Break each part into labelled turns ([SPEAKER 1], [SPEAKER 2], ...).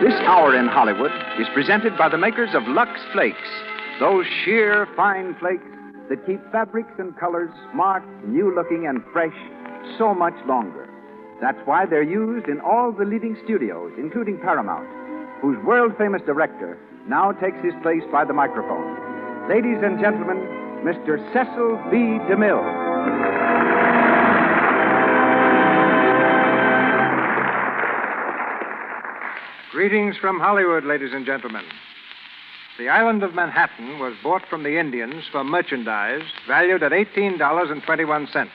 [SPEAKER 1] This hour in Hollywood is presented by the makers of LUX Flakes, those sheer, fine flakes that keep fabrics and colors smart, new-looking, and fresh so much longer. That's why they're used in all the leading studios, including Paramount, whose world-famous director now takes his place by the microphone. Ladies and gentlemen, Mr. Cecil B. DeMille.
[SPEAKER 2] Greetings from Hollywood, ladies and gentlemen. The island of Manhattan was bought from the Indians for merchandise valued at $18.21.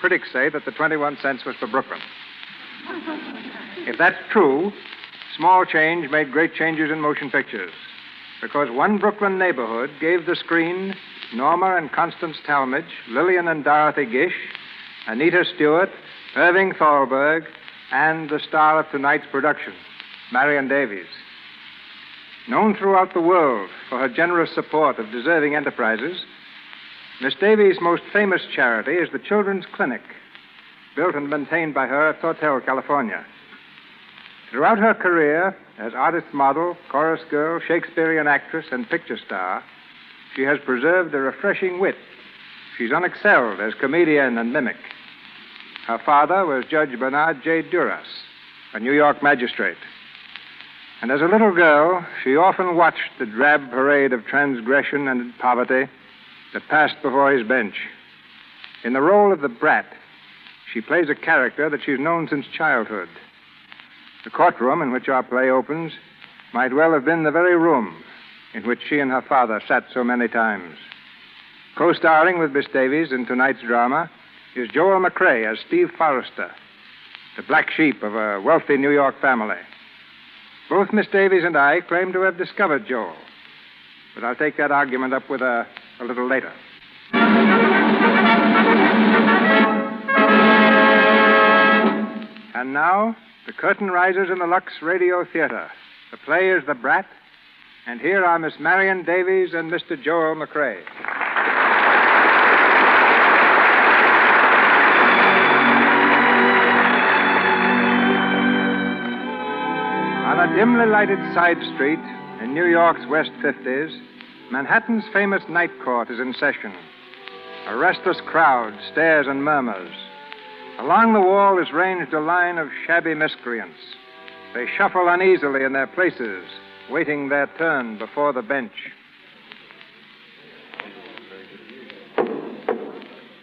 [SPEAKER 2] Critics say that the 21 cents was for Brooklyn. If that's true, small change made great changes in motion pictures, because one Brooklyn neighborhood gave the screen Norma and Constance Talmadge, Lillian and Dorothy Gish, Anita Stewart, Irving Thalberg, and the star of tonight's production, Marion Davies. Known throughout the world for her generous support of deserving enterprises, Miss Davies' most famous charity is the Children's Clinic, built and maintained by her at Tortel, California. Throughout her career as artist model, chorus girl, Shakespearean actress, and picture star, she has preserved a refreshing wit. She's unexcelled as comedian and mimic. Her father was Judge Bernard J. Duras, a New York magistrate. And as a little girl, she often watched the drab parade of transgression and poverty that passed before his bench. In the role of the Brat, she plays a character that she's known since childhood. The courtroom in which our play opens might well have been the very room in which she and her father sat so many times. Co-starring with Miss Davies in tonight's drama is Joel McCrea as Steve Forrester, the black sheep of a wealthy New York family. Both Miss Davies and I claim to have discovered Joel, but I'll take that argument up with her a little later. And now, the curtain rises in the Lux Radio Theater. The play is The Brat, and here are Miss Marion Davies and Mr. Joel McCrea. On a dimly lighted side street in New York's West 50s, Manhattan's famous night court is in session. A restless crowd stares and murmurs. Along the wall is ranged a line of shabby miscreants. They shuffle uneasily in their places, waiting their turn before the bench.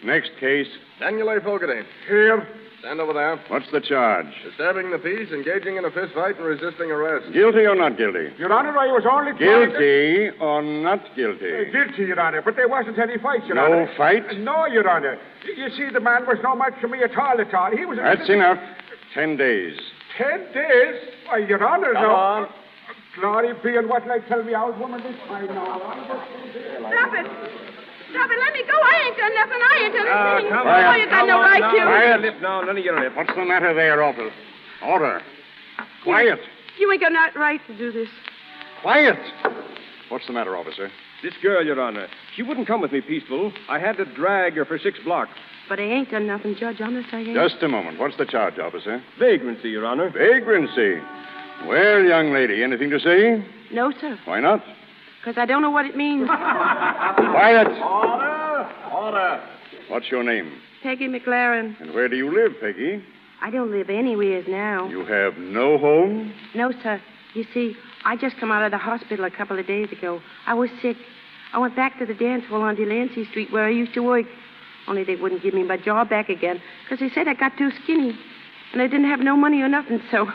[SPEAKER 3] Next case.
[SPEAKER 4] Daniel A. Fogarty.
[SPEAKER 3] Here.
[SPEAKER 4] Stand over there.
[SPEAKER 3] What's the charge?
[SPEAKER 4] Disturbing the peace, engaging in a fist fight, and resisting arrest.
[SPEAKER 3] Guilty or not guilty?
[SPEAKER 5] Your Honor, I was only
[SPEAKER 3] Guilty or not guilty?
[SPEAKER 5] Guilty, Your Honor, but there wasn't any fight, Your Honor.
[SPEAKER 3] No fight?
[SPEAKER 5] No, Your Honor. You see, the man was no match for me at all. He was...
[SPEAKER 3] That's enough. 10 days.
[SPEAKER 5] 10 days? Why, Your Honor,
[SPEAKER 4] Come
[SPEAKER 5] no...
[SPEAKER 4] on.
[SPEAKER 5] Glory be, and what will I tell me old woman this time now?
[SPEAKER 6] Stop it. Stop it. Let me go. I ain't done nothing. I ain't done anything.
[SPEAKER 3] come on.
[SPEAKER 6] Oh, you got no right to.
[SPEAKER 3] Quiet.
[SPEAKER 4] Lip now, none of your lip.
[SPEAKER 3] What's the matter there, Orville? Order. Quiet.
[SPEAKER 6] You ain't got no right to do this.
[SPEAKER 3] Quiet. What's the matter, officer?
[SPEAKER 4] This girl, Your Honor, she wouldn't come with me peaceful. I had to drag her for 6 blocks.
[SPEAKER 6] But I ain't done nothing, Judge. Honest, I ain't.
[SPEAKER 3] Just a moment. What's the charge, officer?
[SPEAKER 4] Vagrancy, Your Honor.
[SPEAKER 3] Vagrancy. Well, young lady, anything to say?
[SPEAKER 6] No, sir.
[SPEAKER 3] Why not?
[SPEAKER 6] Because I don't know what it means.
[SPEAKER 3] Quiet.
[SPEAKER 4] Order.
[SPEAKER 3] What's your name?
[SPEAKER 6] Peggy McLaren.
[SPEAKER 3] And where do you live, Peggy?
[SPEAKER 6] I don't live anywheres now.
[SPEAKER 3] You have no home?
[SPEAKER 6] No, sir. You see, I just come out of the hospital a couple of days ago. I was sick. I went back to the dance hall on Delancey Street where I used to work. Only they wouldn't give me my job back again because they said I got too skinny. And I didn't have no money or nothing, so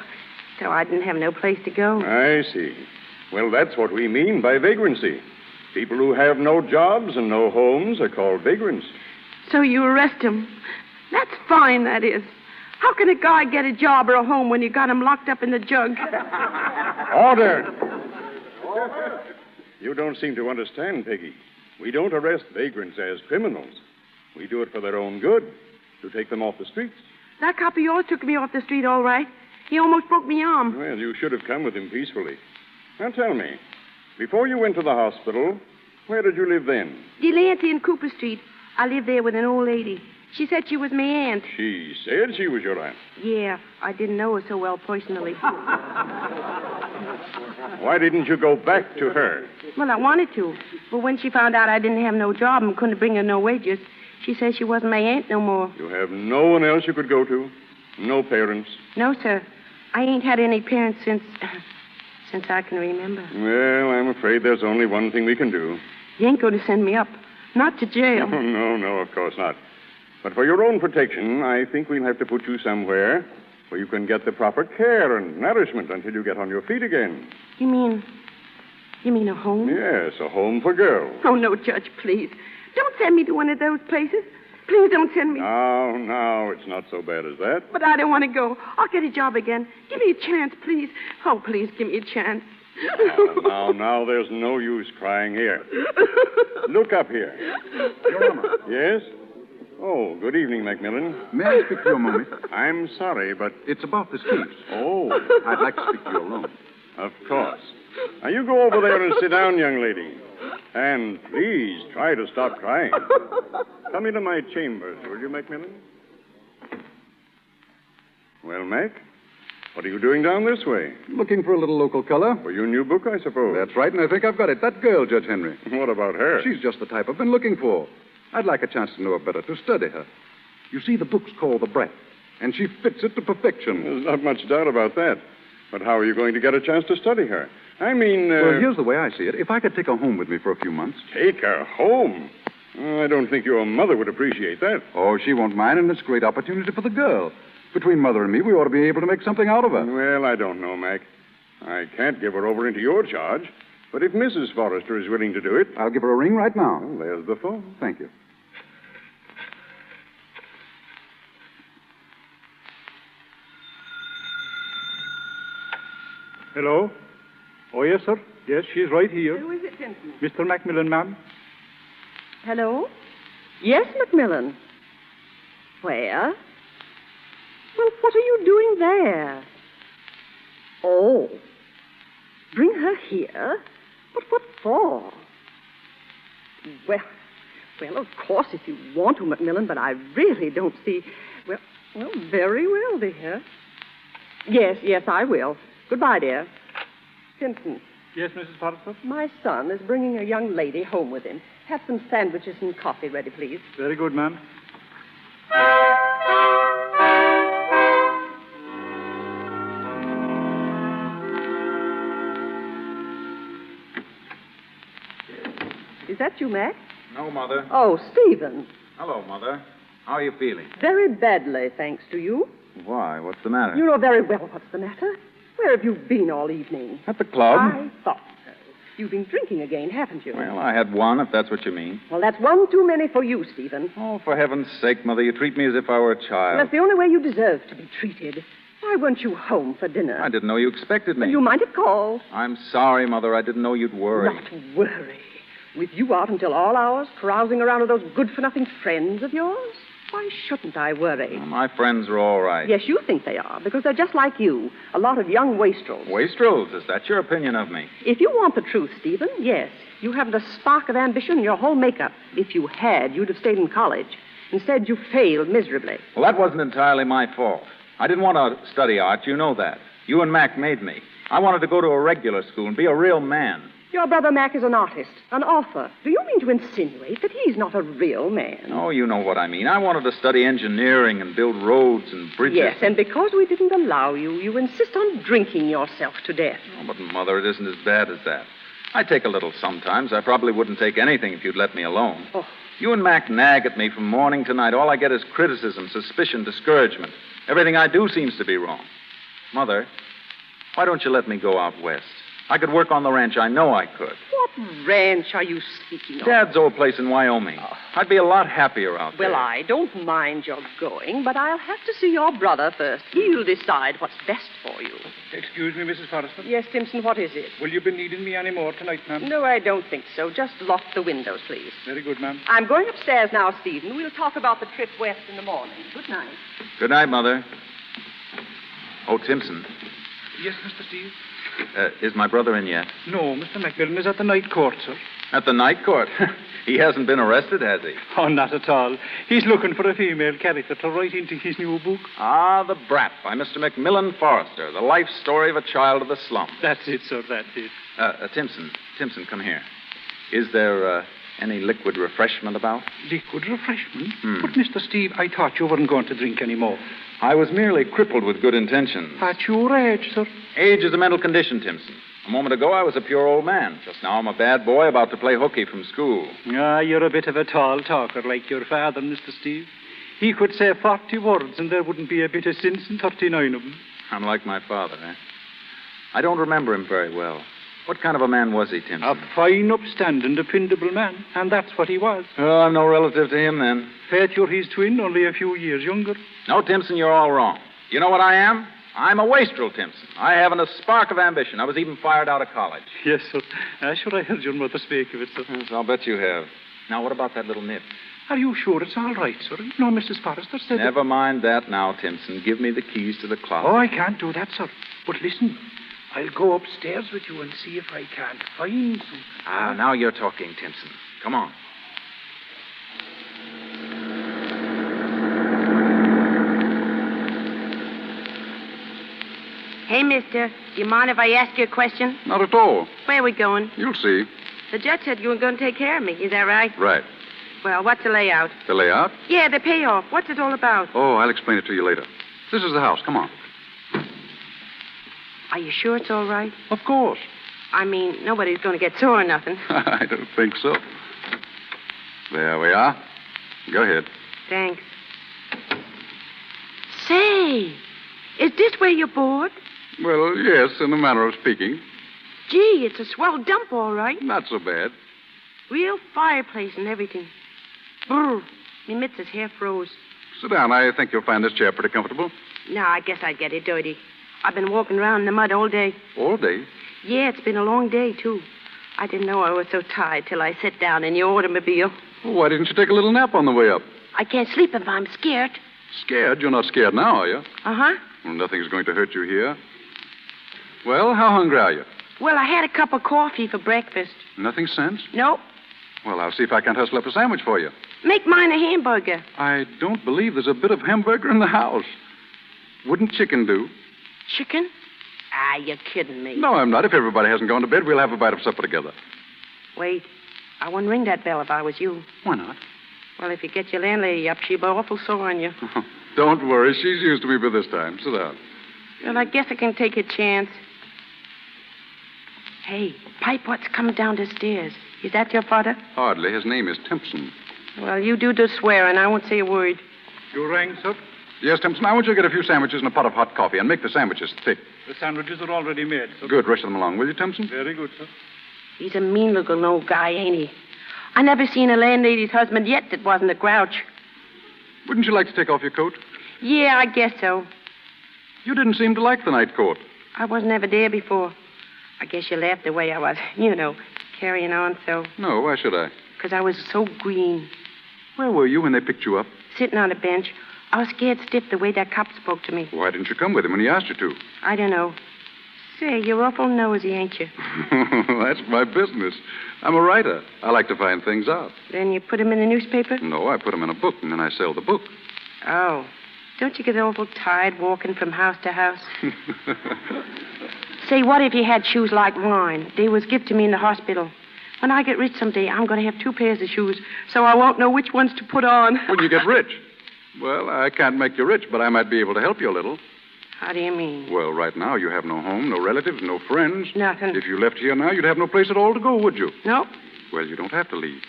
[SPEAKER 6] I didn't have no place to go.
[SPEAKER 3] I see. Well, that's what we mean by vagrancy. People who have no jobs and no homes are called vagrants.
[SPEAKER 6] So you arrest him. That's fine, that is. How can a guy get a job or a home when you got him locked up in the jug?
[SPEAKER 3] Order! You don't seem to understand, Peggy. We don't arrest vagrants as criminals. We do it for their own good, to take them off the streets.
[SPEAKER 6] That cop of yours took me off the street all right. He almost broke me arm.
[SPEAKER 3] Well, you should have come with him peacefully. Now tell me, before you went to the hospital, where did you live then?
[SPEAKER 6] Delancey and Cooper Street. I lived there with an old lady. She said she was my aunt.
[SPEAKER 3] She said she was your aunt.
[SPEAKER 6] Yeah, I didn't know her so well personally.
[SPEAKER 3] Why didn't you go back to her?
[SPEAKER 6] Well, I wanted to. But when she found out I didn't have no job and couldn't bring her no wages, she said she wasn't my aunt no more.
[SPEAKER 3] You have no one else you could go to? No parents?
[SPEAKER 6] No, sir. I ain't had any parents since I can remember.
[SPEAKER 3] Well, I'm afraid there's only one thing we can do.
[SPEAKER 6] You ain't going to send me up. Not to jail.
[SPEAKER 3] Oh, no, of course not. But for your own protection, I think we'll have to put you somewhere where you can get the proper care and nourishment until you get on your feet again.
[SPEAKER 6] You mean a home?
[SPEAKER 3] Yes, a home for girls.
[SPEAKER 6] Oh, no, Judge, please. Don't send me to one of those places. Please don't send me.
[SPEAKER 3] No, it's not so bad as that.
[SPEAKER 6] But I don't want to go. I'll get a job again. Give me a chance, please. Oh, please, give me a chance.
[SPEAKER 3] Now, there's no use crying here. Look up here.
[SPEAKER 5] Your Honor.
[SPEAKER 3] Yes? Oh, good evening, Macmillan.
[SPEAKER 5] May I speak to you a moment?
[SPEAKER 3] I'm sorry, but...
[SPEAKER 5] It's about this case.
[SPEAKER 3] Oh,
[SPEAKER 5] I'd like to speak to you alone.
[SPEAKER 3] of course. Now, you go over there and sit down, young lady. And please try to stop crying. Come into my chambers, will you, Macmillan? Well, Mac, what are you doing down this way?
[SPEAKER 5] Looking for a little local color?
[SPEAKER 3] For your new book, I suppose.
[SPEAKER 5] That's right, and I think I've got it. That girl, Judge Henry.
[SPEAKER 3] What about her?
[SPEAKER 5] She's just the type I've been looking for. I'd like a chance to know her better, to study her. You see, the book's called The Brat, and she fits it to perfection.
[SPEAKER 3] There's not much doubt about that. But how are you going to get a chance to study her? I mean...
[SPEAKER 5] Well, here's the way I see it. If I could take her home with me for a few months...
[SPEAKER 3] Take her home? I don't think your mother would appreciate that.
[SPEAKER 5] Oh, she won't mind, and it's a great opportunity for the girl. Between Mother and me, we ought to be able to make something out of her.
[SPEAKER 3] Well, I don't know, Mac. I can't give her over into your charge. But if Mrs. Forrester is willing to do it...
[SPEAKER 5] I'll give her a ring right now.
[SPEAKER 3] Well, there's the phone.
[SPEAKER 5] Thank you.
[SPEAKER 7] Hello? Oh, yes, sir. Yes, she's right here.
[SPEAKER 6] Who is it, Simpson?
[SPEAKER 7] Mr. Macmillan, ma'am.
[SPEAKER 8] Hello? Yes, Macmillan. Where? Well, what are you doing there? Oh. Bring her here? But what for? Well, of course, if you want to, Macmillan, but I really don't see... Well, very well, dear. Yes, I will. Goodbye, dear. Simpson.
[SPEAKER 7] Yes, Mrs. Forrester?
[SPEAKER 8] My son is bringing a young lady home with him. Have some sandwiches and coffee ready, please.
[SPEAKER 7] Very good, ma'am.
[SPEAKER 8] Is that you, Mac?
[SPEAKER 9] No, Mother.
[SPEAKER 8] Oh, Stephen.
[SPEAKER 9] Hello, Mother. How are you feeling?
[SPEAKER 8] Very badly, thanks to you.
[SPEAKER 9] Why? What's the matter?
[SPEAKER 8] You know very well what's the matter. Where have you been all evening?
[SPEAKER 9] At the club.
[SPEAKER 8] I thought so. You've been drinking again, haven't you?
[SPEAKER 9] Well, I had one, if that's what you mean.
[SPEAKER 8] Well, that's one too many for you, Stephen.
[SPEAKER 9] Oh, for heaven's sake, Mother, you treat me as if I were a
[SPEAKER 8] Well,
[SPEAKER 9] child.
[SPEAKER 8] that's the only way you deserve to be treated. Why weren't you home for dinner?
[SPEAKER 9] I didn't know you expected me.
[SPEAKER 8] Well, you might have called.
[SPEAKER 9] I'm sorry, Mother. I didn't know you'd worry.
[SPEAKER 8] Not worry. With you out until all hours, carousing around with those good-for-nothing friends of yours? Why shouldn't I worry?
[SPEAKER 9] Well, my friends are all right.
[SPEAKER 8] Yes, you think they are, because they're just like you, a lot of young wastrels.
[SPEAKER 9] Wastrels? Is that your opinion of me?
[SPEAKER 8] If you want the truth, Stephen, yes. You haven't a spark of ambition in your whole makeup. If you had, you'd have stayed in college. Instead, you failed miserably.
[SPEAKER 9] Well, that wasn't entirely my fault. I didn't want to study art. You know that. You and Mac made me. I wanted to go to a regular school and be a real man.
[SPEAKER 8] Your brother Mac is an artist, an author. Do you mean to insinuate that he's not a real man?
[SPEAKER 9] Oh, you know what I mean. I wanted to study engineering and build roads and bridges.
[SPEAKER 8] Yes, and because we didn't allow you, you insist on drinking yourself to death.
[SPEAKER 9] Oh, but, Mother, it isn't as bad as that. I take a little sometimes. I probably wouldn't take anything if you'd let me alone.
[SPEAKER 8] Oh.
[SPEAKER 9] You and Mac nag at me from morning to night. All I get is criticism, suspicion, discouragement. Everything I do seems to be wrong. Mother, why don't you let me go out west? I could work on the ranch. I know I could.
[SPEAKER 8] What ranch are you speaking of?
[SPEAKER 9] Dad's old place in Wyoming. I'd be a lot happier out there.
[SPEAKER 8] Well, I don't mind your going, but I'll have to see your brother first. He'll decide what's best for you.
[SPEAKER 7] Excuse me, Mrs. Forrester.
[SPEAKER 8] Yes, Simpson, what is it?
[SPEAKER 7] Will you be needing me any more tonight, ma'am?
[SPEAKER 8] No, I don't think so. Just lock the windows, please.
[SPEAKER 7] Very good, ma'am.
[SPEAKER 8] I'm going upstairs now, Stephen. We'll talk about the trip west in the morning. Good night.
[SPEAKER 9] Good night, Mother. Oh, Timpson.
[SPEAKER 7] Yes, Mr. Steve?
[SPEAKER 9] Is my brother in yet?
[SPEAKER 7] No, Mr. Macmillan is at the night court, sir.
[SPEAKER 9] At the night court. He hasn't been arrested, has he?
[SPEAKER 7] Oh, not at all. He's looking for a female character to write into his new book.
[SPEAKER 9] Ah, The Brat by Mr. Macmillan Forrester, the life story of a child of the slum.
[SPEAKER 7] That's it, sir, that's it.
[SPEAKER 9] Timpson, come here. Is there any liquid refreshment about?
[SPEAKER 7] Liquid refreshment? But, Mr. Steve, I thought you weren't going to drink any more.
[SPEAKER 9] I was merely crippled with good intentions.
[SPEAKER 7] At your age, sir.
[SPEAKER 9] Age is a mental condition, Timpson. A moment ago, I was a pure old man. Just now, I'm a bad boy about to play hooky from school.
[SPEAKER 7] Ah, you're a bit of a tall talker like your father, Mr. Steve. He could say 40 words and there wouldn't be a bit of sense in 39 of them.
[SPEAKER 9] I'm like my father, eh? I don't remember him very well. What kind of a man was he, Timpson?
[SPEAKER 7] A fine, upstanding, dependable man, and that's what he was.
[SPEAKER 9] Oh, I'm no relative to him, then.
[SPEAKER 7] Faith, you're his twin, only a few years younger.
[SPEAKER 9] No, Timpson, you're all wrong. You know what I am? I'm a wastrel, Timpson. I haven't a spark of ambition. I was even fired out of college.
[SPEAKER 7] Yes, sir. Sure, I heard your mother speak of it, sir.
[SPEAKER 9] Yes, I'll bet you have. Now, what about that little nip?
[SPEAKER 7] Are you sure it's all right, sir? No, Mrs. Forrester said...
[SPEAKER 9] Never mind that now, Timpson. Give me the keys to the closet.
[SPEAKER 7] Oh, I can't do that, sir. But listen, I'll go upstairs with you and see if I can't find some...
[SPEAKER 9] Ah, now you're talking, Timpson. Come on.
[SPEAKER 6] Hey, mister, do you mind if I ask you a question?
[SPEAKER 5] Not at all.
[SPEAKER 6] Where are we going?
[SPEAKER 5] You'll see.
[SPEAKER 6] The judge said you were going to take care of me. Is that right?
[SPEAKER 5] Right.
[SPEAKER 6] Well, what's the layout?
[SPEAKER 5] The layout?
[SPEAKER 6] Yeah, the payoff. What's it all about?
[SPEAKER 5] Oh, I'll explain it to you later. This is the house. Come on.
[SPEAKER 6] Are you sure it's all right?
[SPEAKER 5] Of course.
[SPEAKER 6] I mean, nobody's going to get sore or nothing.
[SPEAKER 5] I don't think so. There we are. Go ahead.
[SPEAKER 6] Thanks. Say, is this where you're bored?
[SPEAKER 5] Well, yes, in a manner of speaking.
[SPEAKER 6] Gee, it's a swell dump, all right.
[SPEAKER 5] Not so bad.
[SPEAKER 6] Real fireplace and everything. Brr, me mitts hair froze.
[SPEAKER 5] Sit down. I think you'll find this chair pretty comfortable.
[SPEAKER 6] No, I guess I'd get it dirty. I've been walking around in the mud all day.
[SPEAKER 5] All day?
[SPEAKER 6] Yeah, it's been a long day, too. I didn't know I was so tired till I sat down in your automobile.
[SPEAKER 5] Well, why didn't you take a little nap on the way up?
[SPEAKER 6] I can't sleep if I'm scared.
[SPEAKER 5] Scared? You're not scared now, are you?
[SPEAKER 6] Uh-huh.
[SPEAKER 5] Well, nothing's going to hurt you here. Well, how hungry are you?
[SPEAKER 6] Well, I had a cup of coffee for breakfast.
[SPEAKER 5] Nothing since?
[SPEAKER 6] Nope.
[SPEAKER 5] Well, I'll see if I can't hustle up a sandwich for you.
[SPEAKER 6] Make mine a hamburger.
[SPEAKER 5] I don't believe there's a bit of hamburger in the house. Wouldn't chicken do?
[SPEAKER 6] Chicken? Ah, you're kidding me.
[SPEAKER 5] No, I'm not. If everybody hasn't gone to bed, we'll have a bite of supper together.
[SPEAKER 6] Wait. I wouldn't ring that bell if I was you.
[SPEAKER 5] Why not?
[SPEAKER 6] Well, if you get your landlady up, she'll be awful sore on you.
[SPEAKER 5] Don't worry. She's used to me by this time. Sit down.
[SPEAKER 6] Well, I guess I can take a chance. Hey, Pipe, what's coming down the stairs? Is that your father?
[SPEAKER 5] Hardly. His name is Timpson.
[SPEAKER 6] Well, you do the swearing. I won't say a word.
[SPEAKER 7] You rang, sir?
[SPEAKER 5] Yes, Timpson. I want you to get a few sandwiches and a pot of hot coffee, and make the sandwiches thick.
[SPEAKER 7] The sandwiches are already made, sir.
[SPEAKER 5] Good. Rush them along, will you, Timpson?
[SPEAKER 7] Very good, sir.
[SPEAKER 6] He's a mean-looking old guy, ain't he? I never seen a landlady's husband yet that wasn't a grouch.
[SPEAKER 5] Wouldn't you like to take off your coat?
[SPEAKER 6] Yeah, I guess so.
[SPEAKER 5] You didn't seem to like the night court.
[SPEAKER 6] I wasn't ever there before. I guess you laughed the way I was, carrying on so.
[SPEAKER 5] No, why should I?
[SPEAKER 6] 'Cause I was so green.
[SPEAKER 5] Where were you when they picked you up?
[SPEAKER 6] Sitting on a bench. I was scared stiff the way that cop spoke to me.
[SPEAKER 5] Why didn't you come with him when he asked you to?
[SPEAKER 6] I don't know. Say, you're awful nosy, ain't you?
[SPEAKER 5] That's my business. I'm a writer. I like to find things out.
[SPEAKER 6] Then you put him in the newspaper?
[SPEAKER 5] No, I put them in a book, and then I sell the book.
[SPEAKER 6] Oh. Don't you get awful tired walking from house to house? Say, what if you had shoes like mine? They was given to me in the hospital. When I get rich someday, I'm going to have 2 pairs of shoes, so I won't know which ones to put on.
[SPEAKER 5] When you get rich? Well, I can't make you rich, but I might be able to help you a little.
[SPEAKER 6] How do you mean?
[SPEAKER 5] Well, right now, you have no home, no relatives, no friends.
[SPEAKER 6] Nothing.
[SPEAKER 5] If you left here now, you'd have no place at all to go, would you?
[SPEAKER 6] Nope.
[SPEAKER 5] Well, you don't have to leave.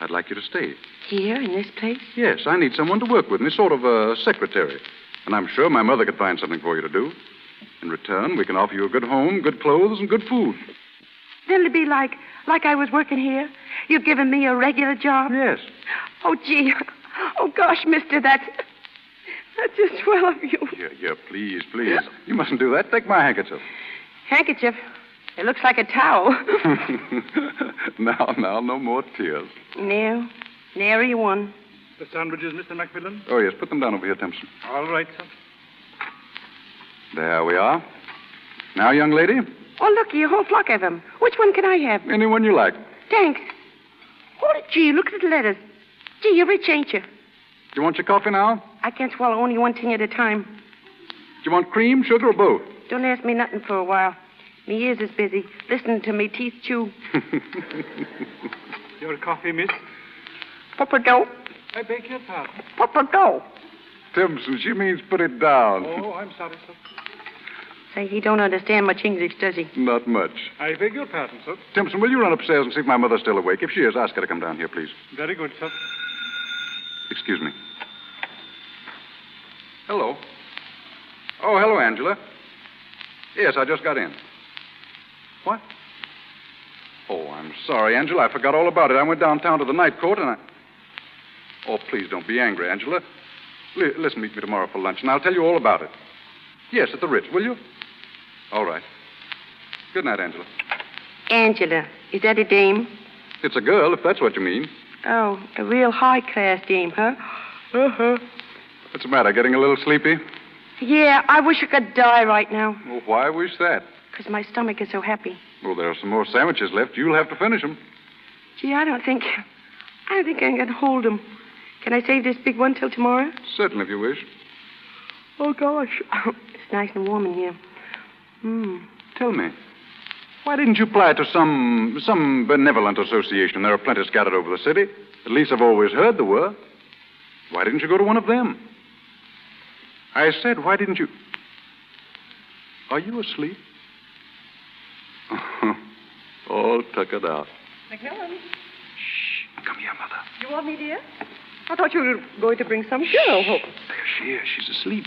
[SPEAKER 5] I'd like you to stay.
[SPEAKER 6] Here, in this place?
[SPEAKER 5] Yes, I need someone to work with me, sort of a secretary. And I'm sure my mother could find something for you to do. In return, we can offer you a good home, good clothes, and good food.
[SPEAKER 6] Then it'd be like I was working here? You've given me a regular job?
[SPEAKER 5] Yes.
[SPEAKER 6] Oh, gee. Oh, gosh, mister, that's just swell of you.
[SPEAKER 5] Yeah, please. You mustn't do that. Take my handkerchief.
[SPEAKER 6] Handkerchief? It looks like a towel.
[SPEAKER 5] Now, no more tears.
[SPEAKER 6] No. Nary one.
[SPEAKER 7] The sandwiches, Mr. Macmillan?
[SPEAKER 5] Oh, yes, put them down over here, Timpson.
[SPEAKER 7] All right, sir.
[SPEAKER 5] There we are. Now, young lady,
[SPEAKER 6] Oh, look, a whole flock of them. Which one can I have?
[SPEAKER 5] anyone you like.
[SPEAKER 6] Thanks. Oh, gee, look at the letters. Gee, you're rich, ain't you?
[SPEAKER 5] Do you want your coffee now?
[SPEAKER 6] I can't swallow only one thing at a time.
[SPEAKER 5] Do you want cream, sugar, or both?
[SPEAKER 6] Don't ask me nothing for a while. Me ears is busy. Listening to me teeth chew.
[SPEAKER 7] Your coffee, miss?
[SPEAKER 6] Papa-dough.
[SPEAKER 7] I beg your pardon.
[SPEAKER 6] Papa-dough.
[SPEAKER 5] Timpson, she means put it down.
[SPEAKER 7] Oh, I'm sorry, sir.
[SPEAKER 6] Say, he don't understand much English, does he?
[SPEAKER 5] Not much.
[SPEAKER 7] I beg your pardon, sir.
[SPEAKER 5] Timpson, will you run upstairs and see if my mother's still awake? If she is, ask her to come down here, please.
[SPEAKER 7] Very good, sir.
[SPEAKER 5] Excuse me. Hello. Oh, hello, Angela. Yes, I just got in. What? Oh, I'm sorry, Angela. I forgot all about it. I went downtown to the night court and I... Oh, please don't be angry, Angela. Listen, meet me tomorrow for lunch, and I'll tell you all about it. Yes, at the Ritz, will you? All right. Good night, Angela.
[SPEAKER 6] Angela. Is that a dame?
[SPEAKER 5] It's a girl, if that's what you mean.
[SPEAKER 6] Oh, a real high-class dame, huh? Uh-huh.
[SPEAKER 5] What's the matter, getting a little sleepy?
[SPEAKER 6] Yeah, I wish I could die right now.
[SPEAKER 5] Well, why wish that?
[SPEAKER 6] Because my stomach is so happy.
[SPEAKER 5] Well, there are some more sandwiches left. You'll have to finish them.
[SPEAKER 6] Gee, I don't think I can hold them. Can I save this big one till tomorrow?
[SPEAKER 5] Certainly, if you wish.
[SPEAKER 6] Oh, gosh. It's nice and warm in here.
[SPEAKER 5] Tell me, why didn't you apply to some benevolent association? There are plenty scattered over the city. At least I've always heard there were. Why didn't you go to one of them? I said, why didn't you... Are you asleep? All tuckered out.
[SPEAKER 8] McMillan,
[SPEAKER 5] Shh. Come here, Mother.
[SPEAKER 8] you want me, dear? I thought you were going to bring some girl home.
[SPEAKER 5] There she is. She's asleep.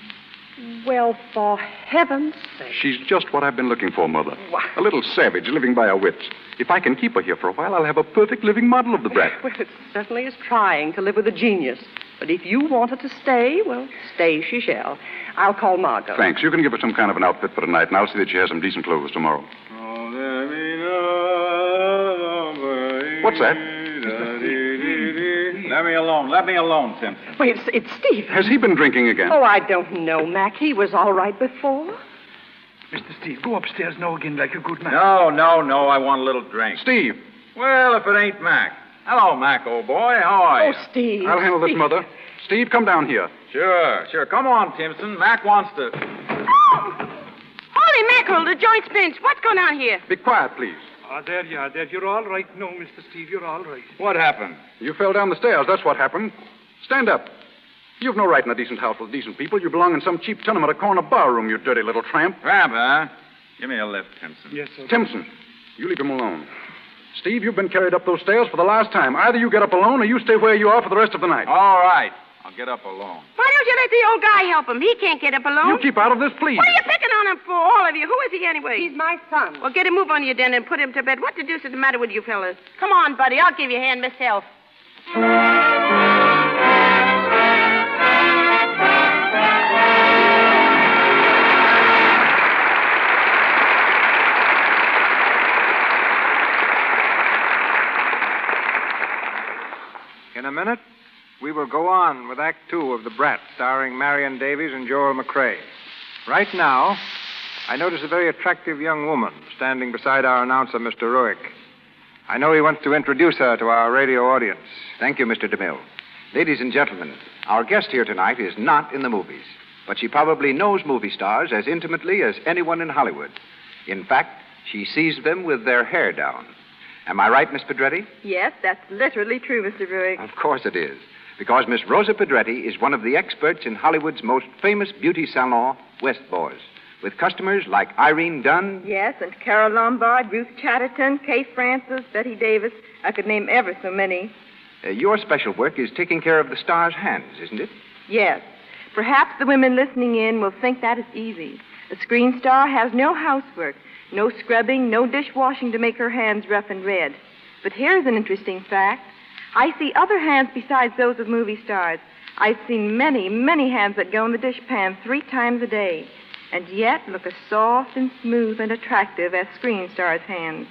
[SPEAKER 8] Well, for heaven's sake.
[SPEAKER 5] She's just what I've been looking for, Mother.
[SPEAKER 8] What?
[SPEAKER 5] A little savage living by her wits. If I can keep her here for a while, I'll have a perfect living model of the brat.
[SPEAKER 8] Well, it certainly is trying to live with a genius. But if you want her to stay, well, stay she shall. I'll call Margot.
[SPEAKER 5] Thanks. You can give her some kind of an outfit for tonight, and I'll see that she has some decent clothes tomorrow. What's that?
[SPEAKER 9] Let me alone, Timpson.
[SPEAKER 8] Wait, it's Steve.
[SPEAKER 5] Has he been drinking again?
[SPEAKER 8] Oh, I don't know, Mac. He was all right before.
[SPEAKER 7] Mr. Steve, go upstairs now again like a good man.
[SPEAKER 9] No, I want a little drink.
[SPEAKER 5] Steve.
[SPEAKER 9] Well, if it ain't Mac. Hello, Mac, old boy. How are you?
[SPEAKER 8] Oh, Steve.
[SPEAKER 5] I'll handle this,
[SPEAKER 8] Steve.
[SPEAKER 5] Mother. Steve, come down here.
[SPEAKER 9] Sure. Come on, Timpson. Mac wants to...
[SPEAKER 6] Holy mackerel, the joint's pinched. What's going on here?
[SPEAKER 5] Be quiet, please.
[SPEAKER 7] There you are. You're all right. No, Mr. Steve, you're all right.
[SPEAKER 9] What happened?
[SPEAKER 5] You fell down the stairs. That's what happened. Stand up. You've no right in a decent house with decent people. You belong in some cheap tenement or corner bar room, you dirty little tramp.
[SPEAKER 9] Tramp, huh? Give me a lift, Timpson.
[SPEAKER 7] Yes, sir.
[SPEAKER 5] Timpson, you leave him alone. Steve, you've been carried up those stairs for the last time. Either you get up alone or you stay where you are for the rest of the night.
[SPEAKER 9] All right. I'll get up alone.
[SPEAKER 6] Why don't you let the old guy help him? He can't get up alone.
[SPEAKER 5] You keep out of this, please.
[SPEAKER 6] What are you picking on him for, all of you? Who is he anyway?
[SPEAKER 8] He's my son.
[SPEAKER 6] Well, get a move on you then and put him to bed. What the deuce is the matter with you fellas? Come on, buddy. I'll give you a hand myself.
[SPEAKER 2] In a minute, we will go on with Act Two of The Brat, starring Marion Davies and Joel McCrea. Right now, I notice a very attractive young woman standing beside our announcer, Mr. Ruick. I know he wants to introduce her to our radio audience.
[SPEAKER 1] Thank you, Mr. DeMille. Ladies and gentlemen, our guest here tonight is not in the movies, but she probably knows movie stars as intimately as anyone in Hollywood. In fact, she sees them with their hair down. Am I right, Miss Pedretti?
[SPEAKER 8] Yes, that's literally true, Mr. Ruick.
[SPEAKER 1] Of course it is, because Miss Rosa Pedretti is one of the experts in Hollywood's most famous beauty salon, West Boys, with customers like Irene Dunn.
[SPEAKER 8] Yes, and Carol Lombard, Ruth Chatterton, Kay Francis, Betty Davis. I could name ever so many.
[SPEAKER 1] Your special work is taking care of the stars' hands, isn't it?
[SPEAKER 8] Yes. Perhaps the women listening in will think that is easy. A screen star has no housework, no scrubbing, no dishwashing to make her hands rough and red. But here's an interesting fact. I see other hands besides those of movie stars. I've seen many, many hands that go in the dishpan 3 times a day, and yet look as soft and smooth and attractive as screen stars' hands.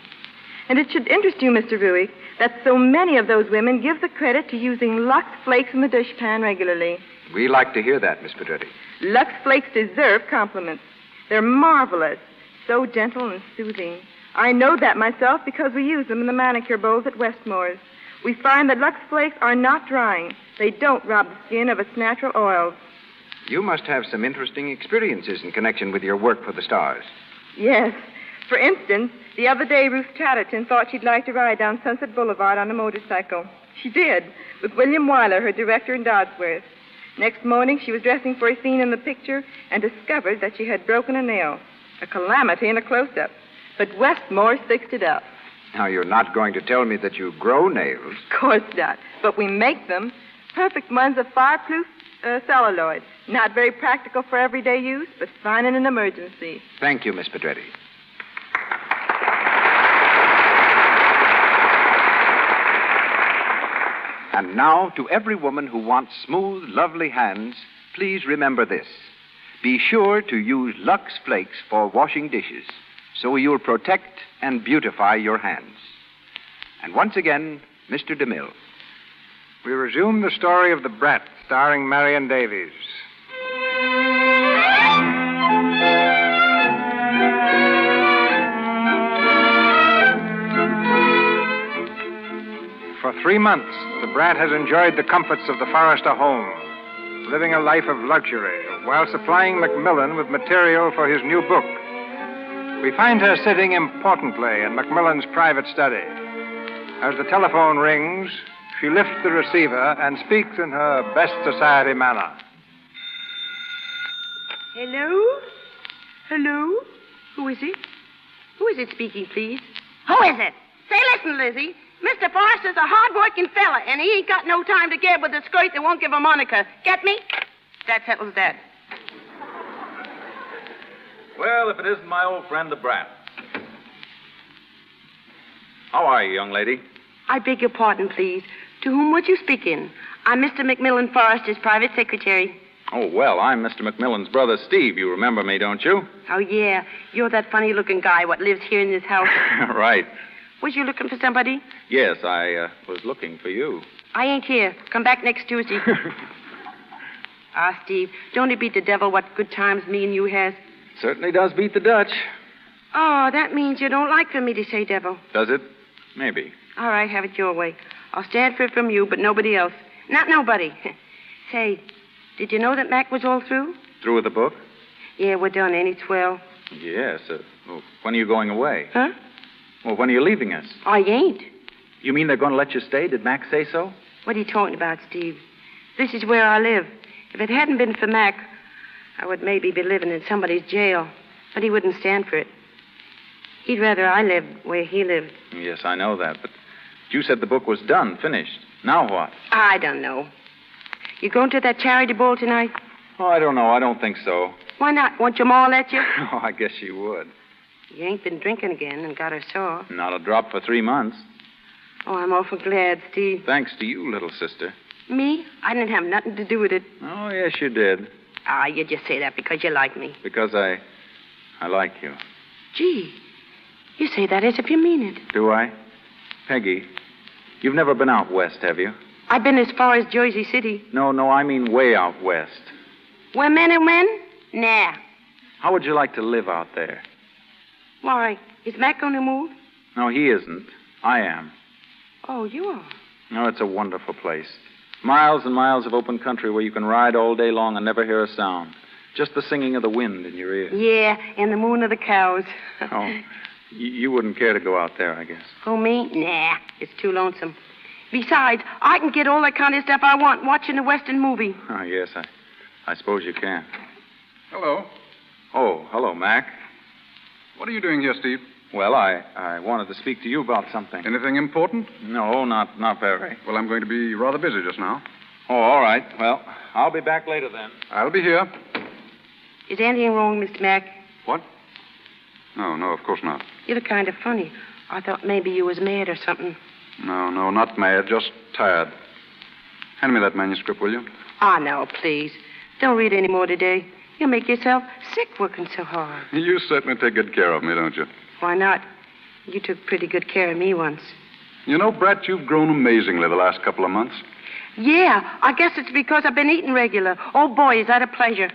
[SPEAKER 8] And it should interest you, Mr. Ruick, that so many of those women give the credit to using Lux Flakes in the dishpan regularly.
[SPEAKER 1] We like to hear that, Miss Pedretti.
[SPEAKER 8] Lux Flakes deserve compliments. They're marvelous, so gentle and soothing. I know that myself because we use them in the manicure bowls at Westmore's. We find that Lux Flakes are not drying. They don't rob the skin of its natural oils.
[SPEAKER 1] You must have some interesting experiences in connection with your work for the stars.
[SPEAKER 8] Yes. For instance, the other day Ruth Chatterton thought she'd like to ride down Sunset Boulevard on a motorcycle. She did, with William Wyler, her director in Dodsworth. Next morning, she was dressing for a scene in the picture and discovered that she had broken a nail. A calamity in a close-up. But Westmore fixed it up.
[SPEAKER 1] Now, you're not going to tell me that you grow nails.
[SPEAKER 8] Of course not. But we make them. Perfect ones of fireproof celluloid. Not very practical for everyday use, but fine in an emergency.
[SPEAKER 1] Thank you, Miss Pedretti. And now, to every woman who wants smooth, lovely hands, please remember this. Be sure to use Lux Flakes for washing dishes, so you'll protect and beautify your hands. And once again, Mr. DeMille.
[SPEAKER 2] We resume the story of the Brat, starring Marion Davies. For 3 months, the Brat has enjoyed the comforts of the Forrester home, living a life of luxury while supplying Macmillan with material for his new book. We find her sitting importantly in Macmillan's private study. As the telephone rings, she lifts the receiver and speaks in her best society manner.
[SPEAKER 6] Hello? Hello? Who is it? Who is it speaking, please?
[SPEAKER 10] Who is it? Say, listen, Lizzie. Mr. Forrester's a hard-working fella, and he ain't got no time to get with a skirt that won't give a moniker. Get me?
[SPEAKER 6] That settles that.
[SPEAKER 9] Well, if it isn't my old friend, the Brat. How are you, young lady?
[SPEAKER 6] I beg your pardon, please. To whom would you speak in? I'm Mr. Macmillan Forrester's private secretary.
[SPEAKER 9] Oh, well, I'm Mr. Macmillan's brother, Steve. You remember me, don't you?
[SPEAKER 6] Oh, yeah. You're that funny-looking guy what lives here in this house.
[SPEAKER 9] Right.
[SPEAKER 6] Was you looking for somebody?
[SPEAKER 9] Yes, I was looking for you.
[SPEAKER 6] I ain't here. Come back next Tuesday. Steve, don't it beat the devil what good times me and you has?
[SPEAKER 9] Certainly does beat the Dutch.
[SPEAKER 6] Oh, that means you don't like for me to say devil.
[SPEAKER 9] Does it? Maybe.
[SPEAKER 6] All right, have it your way. I'll stand for it from you, but nobody else. Not nobody. Say, did you know that Mac was all through?
[SPEAKER 9] Through with the book?
[SPEAKER 6] Yeah, we're done. Ain't it swell?
[SPEAKER 9] Yes. Well, when are you going away?
[SPEAKER 6] Huh?
[SPEAKER 9] Well, when are you leaving us?
[SPEAKER 6] I ain't.
[SPEAKER 9] You mean they're going to let you stay? Did Mac say so?
[SPEAKER 6] What are you talking about, Steve? This is where I live. If it hadn't been for Mac, I would maybe be living in somebody's jail. But he wouldn't stand for it. He'd rather I lived where he lived.
[SPEAKER 9] Yes, I know that, but you said the book was done, finished. Now what?
[SPEAKER 6] I don't know. You going to that charity ball tonight?
[SPEAKER 9] Oh, I don't know. I don't think so.
[SPEAKER 6] Why not? Won't your ma let you?
[SPEAKER 9] Oh, I guess she would.
[SPEAKER 6] You ain't been drinking again and got her sore.
[SPEAKER 9] Not a drop for 3 months.
[SPEAKER 6] Oh, I'm awful glad, Steve.
[SPEAKER 9] Thanks to you, little sister.
[SPEAKER 6] Me? I didn't have nothing to do with it.
[SPEAKER 9] Oh, yes, you did.
[SPEAKER 6] You just say that because you like me.
[SPEAKER 9] Because I like you.
[SPEAKER 6] Gee, you say that as if you mean it.
[SPEAKER 9] Do I? Peggy, you've never been out west, have you?
[SPEAKER 6] I've been as far as Jersey City.
[SPEAKER 9] No, I mean way out west.
[SPEAKER 6] Where men are men? Nah.
[SPEAKER 9] How would you like to live out there?
[SPEAKER 6] Why, is Mac going to move?
[SPEAKER 9] No, he isn't. I am.
[SPEAKER 6] Oh, you are?
[SPEAKER 9] No, it's a wonderful place. Miles and miles of open country where you can ride all day long and never hear a sound. Just the singing of the wind in your ears.
[SPEAKER 6] Yeah, and the moon of the cows.
[SPEAKER 9] Oh, you wouldn't care to go out there, I guess.
[SPEAKER 6] Oh, me? Nah, it's too lonesome. Besides, I can get all that kind of stuff I want watching a Western movie.
[SPEAKER 9] Oh, yes, I suppose you can.
[SPEAKER 5] Hello.
[SPEAKER 9] Oh, hello, Mac.
[SPEAKER 5] What are you doing here, Steve?
[SPEAKER 9] Well, I wanted to speak to you about something.
[SPEAKER 5] Anything important?
[SPEAKER 9] No, not very.
[SPEAKER 5] Well, I'm going to be rather busy just now.
[SPEAKER 9] Oh, all right. Well, I'll be back later then.
[SPEAKER 5] I'll be here.
[SPEAKER 6] Is anything wrong, Mr. Mac?
[SPEAKER 5] What? No, of course not.
[SPEAKER 6] You look kind of funny. I thought maybe you was mad or something.
[SPEAKER 5] No, not mad, just tired. Hand me that manuscript, will you?
[SPEAKER 6] No, please. Don't read any more today. You'll make yourself sick working so hard.
[SPEAKER 5] You certainly take good care of me, don't you?
[SPEAKER 6] Why not? You took pretty good care of me once.
[SPEAKER 5] You know, Brat, you've grown amazingly the last couple of months.
[SPEAKER 6] Yeah, I guess it's because I've been eating regular. Oh, boy, is that a pleasure.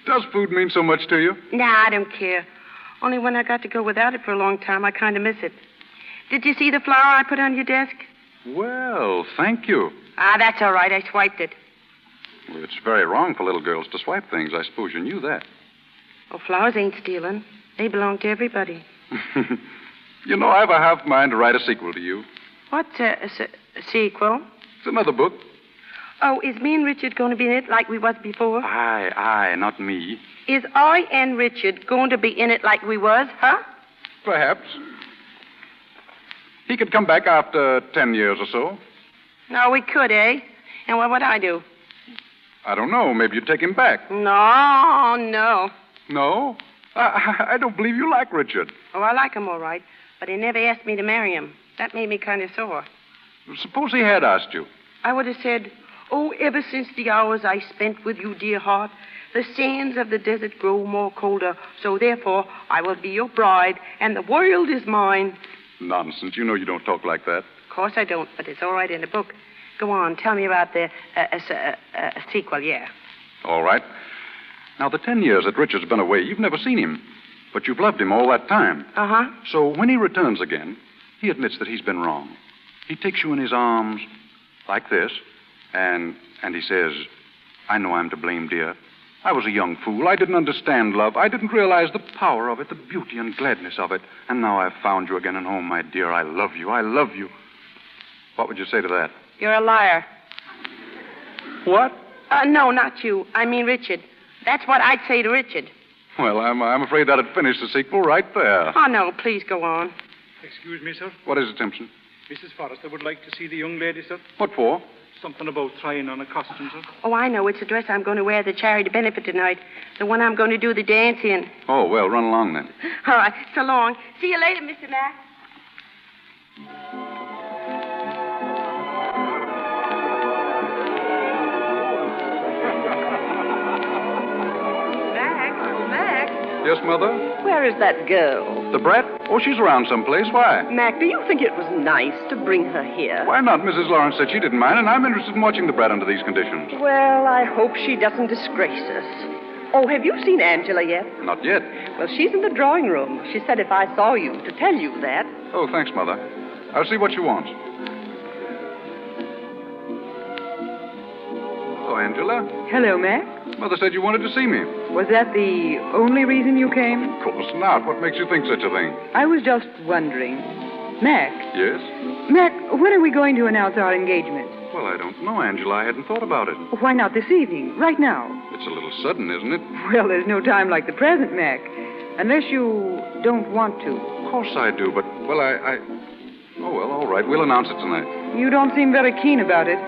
[SPEAKER 5] Does food mean so much to you?
[SPEAKER 6] Nah, I don't care. Only when I got to go without it for a long time, I kind of miss it. Did you see the flower I put on your desk?
[SPEAKER 5] Well, thank you.
[SPEAKER 6] Ah, that's all right. I swiped it.
[SPEAKER 5] Well, it's very wrong for little girls to swipe things. I suppose you knew that.
[SPEAKER 6] Oh, flowers ain't stealing. They belong to everybody.
[SPEAKER 5] You know, I've a half mind to write a sequel to you.
[SPEAKER 6] What's a sequel?
[SPEAKER 5] It's another book.
[SPEAKER 6] Oh, is me and Richard going to be in it like we was before?
[SPEAKER 5] Aye, not me.
[SPEAKER 6] Is I and Richard going to be in it like we was, huh?
[SPEAKER 5] Perhaps. He could come back after 10 years or so.
[SPEAKER 6] No, we could, eh? And what would I do?
[SPEAKER 5] I don't know. Maybe you'd take him back.
[SPEAKER 6] No.
[SPEAKER 5] No? I don't believe you like Richard.
[SPEAKER 6] Oh, I like him all right, but he never asked me to marry him. That made me kind of sore.
[SPEAKER 5] Suppose he had asked you.
[SPEAKER 6] I would have said, oh, ever since the hours I spent with you, dear heart, the sands of the desert grow more colder, so therefore I will be your bride, and the world is mine.
[SPEAKER 5] Nonsense. You know you don't talk like that.
[SPEAKER 6] Of course I don't, but it's all right in the book. Go on, tell me about the sequel, yeah.
[SPEAKER 5] All right. Now, the 10 years that Richard's been away, you've never seen him. But you've loved him all that time.
[SPEAKER 6] Uh-huh.
[SPEAKER 5] So when he returns again, he admits that he's been wrong. He takes you in his arms, like this, and he says, I know I'm to blame, dear. I was a young fool. I didn't understand love. I didn't realize the power of it, the beauty and gladness of it. And now I've found you again and home, my dear. I love you. I love you. What would you say to that?
[SPEAKER 6] You're a liar.
[SPEAKER 5] What?
[SPEAKER 6] No, not you. I mean Richard. That's what I'd say to Richard.
[SPEAKER 5] Well, I'm afraid that'd finish the sequel right there.
[SPEAKER 6] Oh, no, please go on.
[SPEAKER 7] Excuse me, sir.
[SPEAKER 5] What is it, Simpson?
[SPEAKER 7] Mrs. Forrester would like to see the young lady, sir.
[SPEAKER 5] What for?
[SPEAKER 7] Something about trying on a costume, sir.
[SPEAKER 6] Oh, I know. It's the dress I'm going to wear at the charity benefit tonight. The one I'm going to do the dance in.
[SPEAKER 5] Oh, well, run along then.
[SPEAKER 6] All right. So long. See you later, Mr. Mack.
[SPEAKER 8] Mac,
[SPEAKER 5] Yes, Mother?
[SPEAKER 10] Where is that girl?
[SPEAKER 5] The Brat? Oh, she's around someplace. Why?
[SPEAKER 10] Mac, do you think it was nice to bring her here?
[SPEAKER 5] Why not? Mrs. Lawrence said she didn't mind, and I'm interested in watching the Brat under these conditions.
[SPEAKER 10] Well, I hope she doesn't disgrace us. Oh, have you seen Angela yet?
[SPEAKER 5] Not yet.
[SPEAKER 10] Well, she's in the drawing room. She said if I saw you, to tell you that.
[SPEAKER 5] Oh, thanks, Mother. I'll see what she wants. Hello, Angela.
[SPEAKER 11] Hello, Mac.
[SPEAKER 5] Mother said you wanted to see me.
[SPEAKER 11] Was that the only reason you came?
[SPEAKER 5] Of course not. What makes you think such a thing?
[SPEAKER 11] I was just wondering. Mac.
[SPEAKER 5] Yes?
[SPEAKER 11] Mac, when are we going to announce our engagement?
[SPEAKER 5] Well, I don't know, Angela. I hadn't thought about it.
[SPEAKER 11] Why not this evening, right now?
[SPEAKER 5] It's a little sudden, isn't it?
[SPEAKER 11] Well, there's no time like the present, Mac. Unless you don't want to.
[SPEAKER 5] Of course I do, but, well, I... Oh, well, all right. We'll announce it tonight.
[SPEAKER 11] You don't seem very keen about it.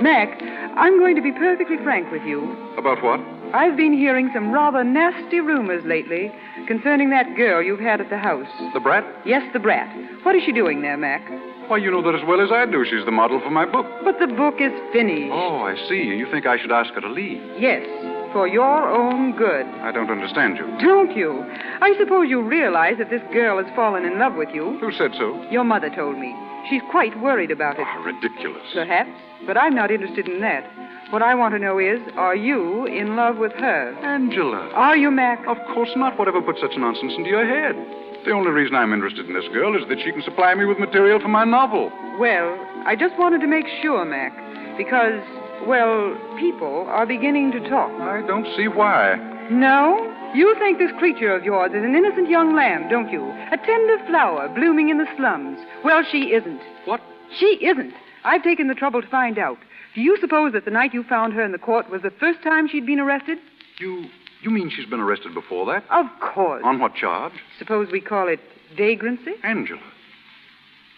[SPEAKER 11] Mac, I'm going to be perfectly frank with you.
[SPEAKER 5] About what?
[SPEAKER 11] I've been hearing some rather nasty rumors lately concerning that girl you've had at the house.
[SPEAKER 5] The Brat?
[SPEAKER 11] Yes, the Brat. What is she doing there, Mac?
[SPEAKER 5] Why, you know that as well as I do. She's the model for my book.
[SPEAKER 11] But the book is finished.
[SPEAKER 5] Oh, I see. You think I should ask her to leave?
[SPEAKER 11] Yes, for your own good.
[SPEAKER 5] I don't understand you.
[SPEAKER 11] Don't you? I suppose you realize that this girl has fallen in love with you.
[SPEAKER 5] Who said so?
[SPEAKER 11] Your mother told me. She's quite worried about it.
[SPEAKER 5] Oh, ridiculous.
[SPEAKER 11] Perhaps, but I'm not interested in that. What I want to know is, are you in love with her?
[SPEAKER 5] Angela.
[SPEAKER 11] Are you, Mac?
[SPEAKER 5] Of course not. Whatever put such nonsense into your head? The only reason I'm interested in this girl is that she can supply me with material for my novel.
[SPEAKER 11] Well, I just wanted to make sure, Mac, because, well, people are beginning to talk.
[SPEAKER 5] I don't see why.
[SPEAKER 11] No? You think this creature of yours is an innocent young lamb, don't you? A tender flower blooming in the slums. Well, she isn't.
[SPEAKER 5] What?
[SPEAKER 11] She isn't. I've taken the trouble to find out. Do you suppose that the night you found her in the court was the first time she'd been arrested?
[SPEAKER 5] You mean she's been arrested before that?
[SPEAKER 11] Of course.
[SPEAKER 5] On what charge?
[SPEAKER 11] Suppose we call it vagrancy?
[SPEAKER 5] Angela,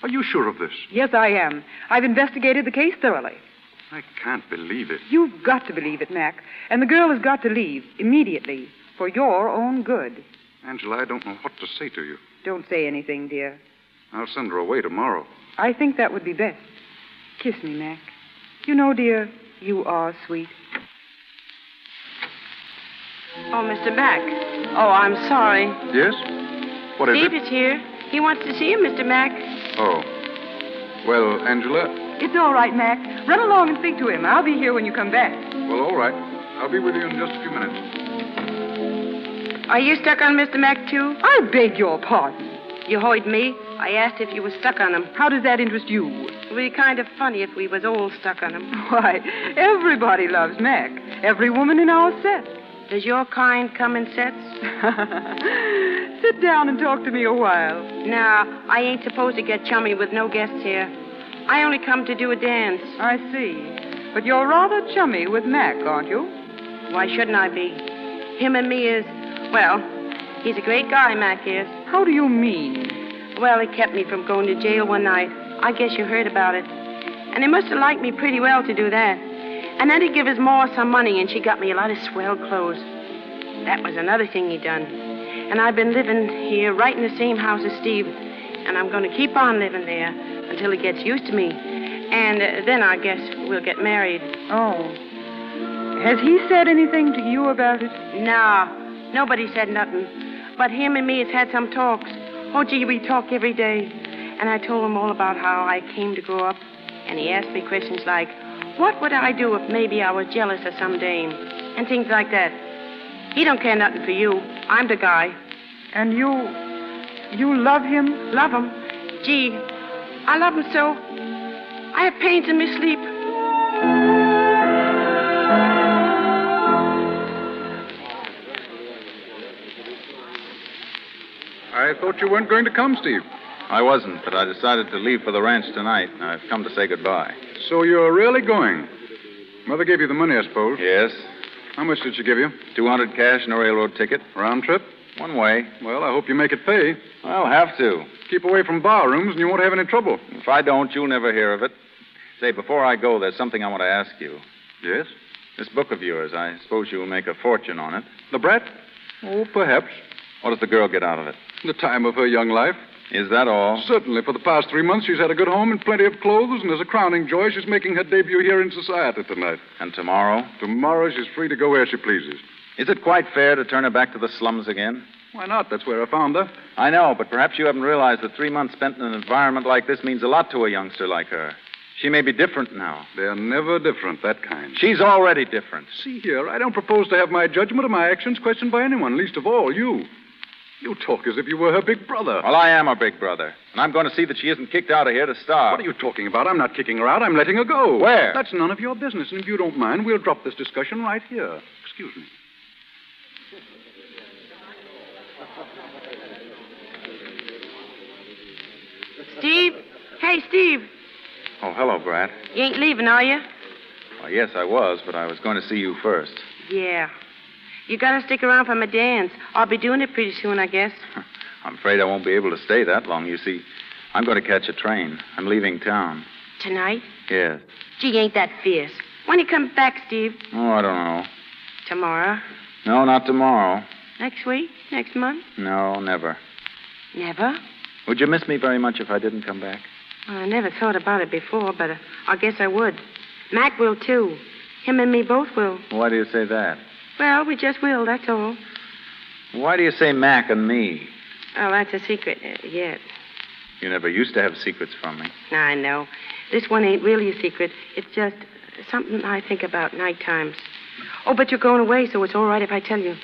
[SPEAKER 5] are you sure of this?
[SPEAKER 11] Yes, I am. I've investigated the case thoroughly.
[SPEAKER 5] I can't believe it.
[SPEAKER 11] You've got to believe it, Mac. And the girl has got to leave immediately for your own good.
[SPEAKER 5] Angela, I don't know what to say to you.
[SPEAKER 11] Don't say anything, dear.
[SPEAKER 5] I'll send her away tomorrow.
[SPEAKER 11] I think that would be best. Kiss me, Mac. You know, dear, you are sweet.
[SPEAKER 6] Oh, Mr. Mack. Oh, I'm sorry.
[SPEAKER 5] Yes? What is
[SPEAKER 6] Steve
[SPEAKER 5] it?
[SPEAKER 6] is here. He wants to see you, Mr. Mack.
[SPEAKER 5] Oh. Well, Angela...
[SPEAKER 11] It's all right, Mac. Run along and speak to him. I'll be here when you come back.
[SPEAKER 5] Well, all right. I'll be with you in just a few minutes.
[SPEAKER 6] Are you stuck on Mr. Mack, too?
[SPEAKER 11] I beg your pardon.
[SPEAKER 6] You heard me. I asked if you were stuck on him.
[SPEAKER 11] How does that interest you?
[SPEAKER 6] It would be kind of funny if we was all stuck on him.
[SPEAKER 11] Why, everybody loves Mac. Every woman in our set.
[SPEAKER 6] Does your kind come in sets?
[SPEAKER 11] Sit down and talk to me a while.
[SPEAKER 6] Nah, I ain't supposed to get chummy with no guests here. I only come to do a dance.
[SPEAKER 11] I see. But you're rather chummy with Mac, aren't you?
[SPEAKER 6] Why shouldn't I be? Him and me is, well, he's a great guy, Mac is.
[SPEAKER 11] How do you mean?
[SPEAKER 6] Well, he kept me from going to jail one night. I guess you heard about it. And he must have liked me pretty well to do that. And then he'd give his ma some money, and she got me a lot of swell clothes. That was another thing he done. And I've been living here right in the same house as Steve. And I'm going to keep on living there until he gets used to me. And then I guess we'll get married.
[SPEAKER 11] Oh. Has he said anything to you about it?
[SPEAKER 6] Nah, nobody said nothing. But him and me has had some talks. Oh, gee, we talk every day. And I told him all about how I came to grow up. And he asked me questions like, what would I do if maybe I was jealous of some dame? And things like that. He don't care nothing for you. I'm the guy.
[SPEAKER 11] And you love him?
[SPEAKER 6] Love him? Gee, I love him so. I have pains in my sleep.
[SPEAKER 5] I thought you weren't going to come, Steve.
[SPEAKER 9] I wasn't, but I decided to leave for the ranch tonight. I've come to say goodbye.
[SPEAKER 5] So you're really going? Mother gave you the money, I suppose.
[SPEAKER 9] Yes.
[SPEAKER 5] How much did she give you?
[SPEAKER 9] 200 cash and a railroad ticket.
[SPEAKER 5] Round trip?
[SPEAKER 9] One way.
[SPEAKER 5] Well, I hope you make it pay.
[SPEAKER 9] I'll have to.
[SPEAKER 5] Keep away from bar rooms and you won't have any trouble.
[SPEAKER 9] If I don't, you'll never hear of it. Say, before I go, there's something I want to ask you.
[SPEAKER 5] Yes?
[SPEAKER 9] This book of yours, I suppose you'll make a fortune on it.
[SPEAKER 5] The Brat? Oh, perhaps.
[SPEAKER 9] What does the girl get out of it?
[SPEAKER 5] The time of her young life.
[SPEAKER 9] Is that all?
[SPEAKER 5] Certainly. For the past 3 months, she's had a good home and plenty of clothes, and as a crowning joy, she's making her debut here in society tonight.
[SPEAKER 9] And tomorrow?
[SPEAKER 5] Tomorrow, she's free to go where she pleases.
[SPEAKER 9] Is it quite fair to turn her back to the slums again?
[SPEAKER 5] Why not? That's where I found her.
[SPEAKER 9] I know, but perhaps you haven't realized that 3 months spent in an environment like this means a lot to a youngster like her. She may be different now.
[SPEAKER 5] They're never different, that kind.
[SPEAKER 9] She's already different.
[SPEAKER 5] See here, I don't propose to have my judgment or my actions questioned by anyone, least of all you. You talk as if you were her big brother.
[SPEAKER 9] Well, I am her big brother, and I'm going to see that she isn't kicked out of here to starve.
[SPEAKER 5] What are you talking about? I'm not kicking her out. I'm letting her go.
[SPEAKER 9] Where?
[SPEAKER 5] That's none of your business, and if you don't mind, we'll drop this discussion right here. Excuse me.
[SPEAKER 6] Steve? Hey, Steve.
[SPEAKER 9] Oh, hello, Brat.
[SPEAKER 6] You ain't leaving, are you?
[SPEAKER 9] Well, yes, I was, but I was going to see you first.
[SPEAKER 6] Yeah. You gotta stick around for my dance. I'll be doing it pretty soon, I guess.
[SPEAKER 9] I'm afraid I won't be able to stay that long. You see, I'm going to catch a train. I'm leaving town.
[SPEAKER 6] Tonight?
[SPEAKER 9] Yes.
[SPEAKER 6] Gee, ain't that fierce. When you come back, Steve?
[SPEAKER 9] Oh, I don't know.
[SPEAKER 6] Tomorrow?
[SPEAKER 9] No, not tomorrow.
[SPEAKER 6] Next week? Next month?
[SPEAKER 9] No, never.
[SPEAKER 6] Never?
[SPEAKER 9] Would you miss me very much if I didn't come back?
[SPEAKER 6] Well, I never thought about it before, but I guess I would. Mac will, too. Him and me both will.
[SPEAKER 9] Why do you say that?
[SPEAKER 6] Well, we just will, that's all.
[SPEAKER 9] Why do you say Mac and me?
[SPEAKER 6] Oh, that's a secret yet.
[SPEAKER 9] You never used to have secrets from me.
[SPEAKER 6] I know. This one ain't really a secret. It's just something I think about night times. Oh, but you're going away, so it's all right if I tell you.